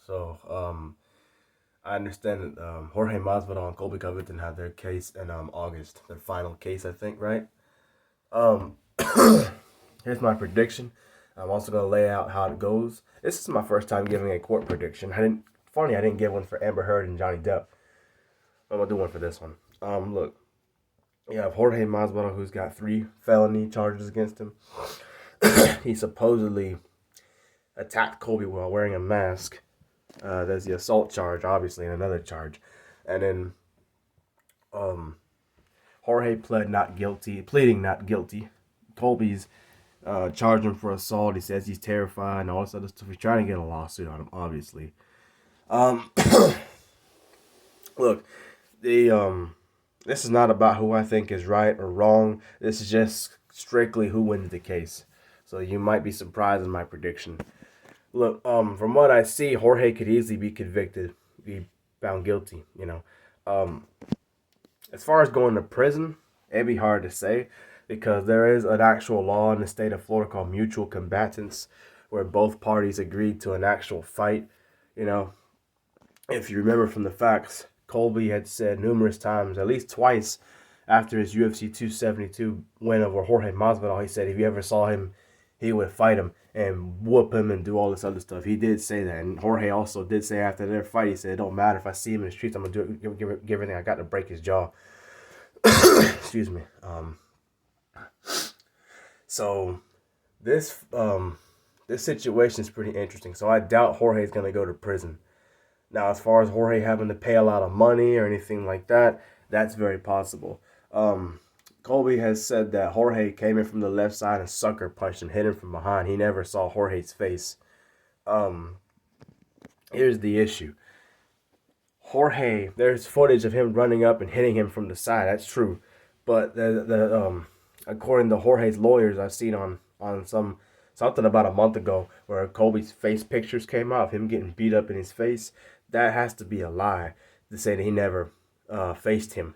So, I understand that Jorge Masvidal and Colby Covington had their case in August, their final case, I think, right? Um, Here's my prediction. I'm also gonna lay out how it goes. This is my first time giving a court prediction. I didn't give one for Amber Heard and Johnny Depp. I'm gonna do one for this one. Look, you have Jorge Masvidal, who's got 3 felony charges against him. He supposedly attacked Colby while wearing a mask. There's the assault charge, obviously, and another charge. And then Jorge pleading not guilty. Colby's charged him for assault. He says he's terrified and all this other stuff. He's trying to get a lawsuit on him, obviously. Um, Look, the this is not about who I think is right or wrong. This is just strictly who wins the case. So you might be surprised in my prediction. Look, from what I see, Jorge could easily be convicted, be found guilty. Um, as far as going to prison, it'd be hard to say because there is an actual law in the state of Florida called mutual combatants, where both parties agreed to an actual fight. You know, if you remember from the facts, Colby had said numerous times, at least twice, after his UFC 272 win over Jorge Masvidal, he said if you ever saw him, he would fight him and whoop him and do all this other stuff. He did say that, and Jorge also did say after their fight, he said it don't matter if I see him in the streets, I'm gonna give everything I got to break his jaw. Excuse me. So this situation is pretty interesting. So I doubt Jorge's gonna go to prison. Now, as far as Jorge having to pay a lot of money or anything like that, that's very possible. Colby has said that Jorge came in from the left side and sucker punched and hit him from behind. He never saw Jorge's face. Um, Here's the issue. Jorge, there's footage of him running up and hitting him from the side. That's true, but according to Jorge's lawyers, I've seen on something about a month ago where Colby's face pictures came out of him getting beat up in his face. That has to be a lie to say that he never faced him.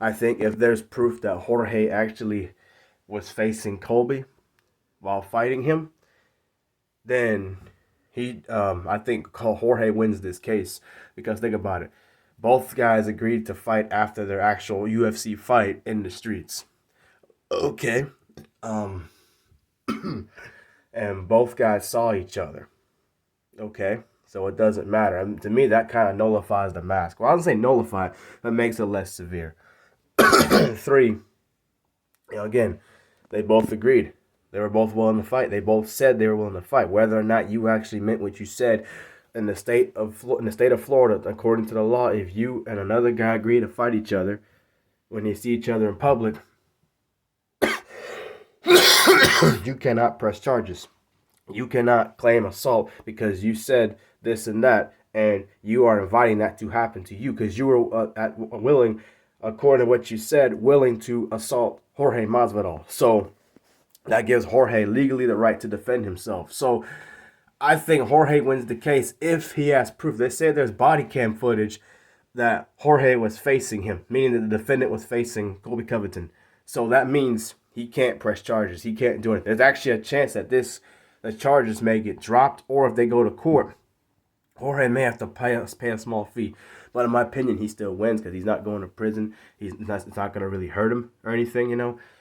I think if there's proof that Jorge actually was facing Colby while fighting him, then I think Jorge wins this case because think about it, both guys agreed to fight after their actual UFC fight in the streets. Okay, um, and both guys saw each other. Okay, so it doesn't matter. I mean, to me, that kind of nullifies the mask. Well, I don't say nullify, but makes it less severe. Three, again, they both agreed. They were both willing to fight. They both said they were willing to fight. Whether or not you actually meant what you said, in the state of Florida, according to the law, if you and another guy agree to fight each other when they see each other in public, you cannot press charges. You cannot claim assault because you said this and that, and you are inviting that to happen to you because you were willing, according to what you said, willing to assault Jorge Masvidal. So that gives Jorge legally the right to defend himself. So I think Jorge wins the case if he has proof. They say there's body cam footage that Jorge was facing him, meaning that the defendant was facing Colby Covington. So that means he can't press charges. He can't do it. There's actually a chance that the charges may get dropped, or if they go to court, Jorge may have to pay a small fee. But in my opinion, he still wins because he's not going to prison. It's not going to really hurt him or anything,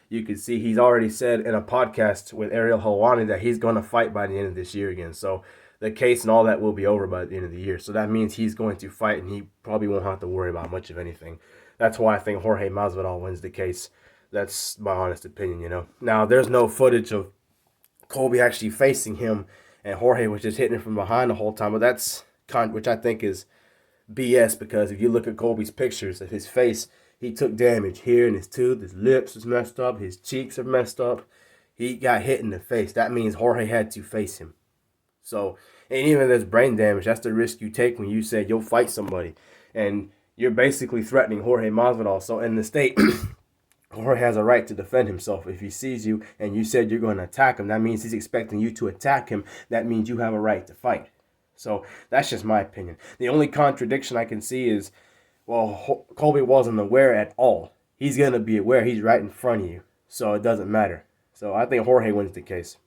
You can see he's already said in a podcast with Ariel Helwani that he's going to fight by the end of this year again. So the case and all that will be over by the end of the year. So that means he's going to fight and he probably won't have to worry about much of anything. That's why I think Jorge Masvidal wins the case. That's my honest opinion, Now, there's no footage of Colby actually facing him and Jorge was just hitting him from behind the whole time. But that's which I think is BS because if you look at Colby's pictures of his face, he took damage here in his tooth, his lips is messed up, his cheeks are messed up. He got hit in the face. That means Jorge had to face him. So, and even if there's brain damage, that's the risk you take when you say you'll fight somebody. And you're basically threatening Jorge Masvidal. So in the state, Jorge has a right to defend himself. If he sees you and you said you're going to attack him, that means he's expecting you to attack him. That means you have a right to fight. So that's just my opinion. The only contradiction I can see is, well, Colby wasn't aware at all. He's going to be aware. He's right in front of you. So it doesn't matter. So I think Jorge wins the case.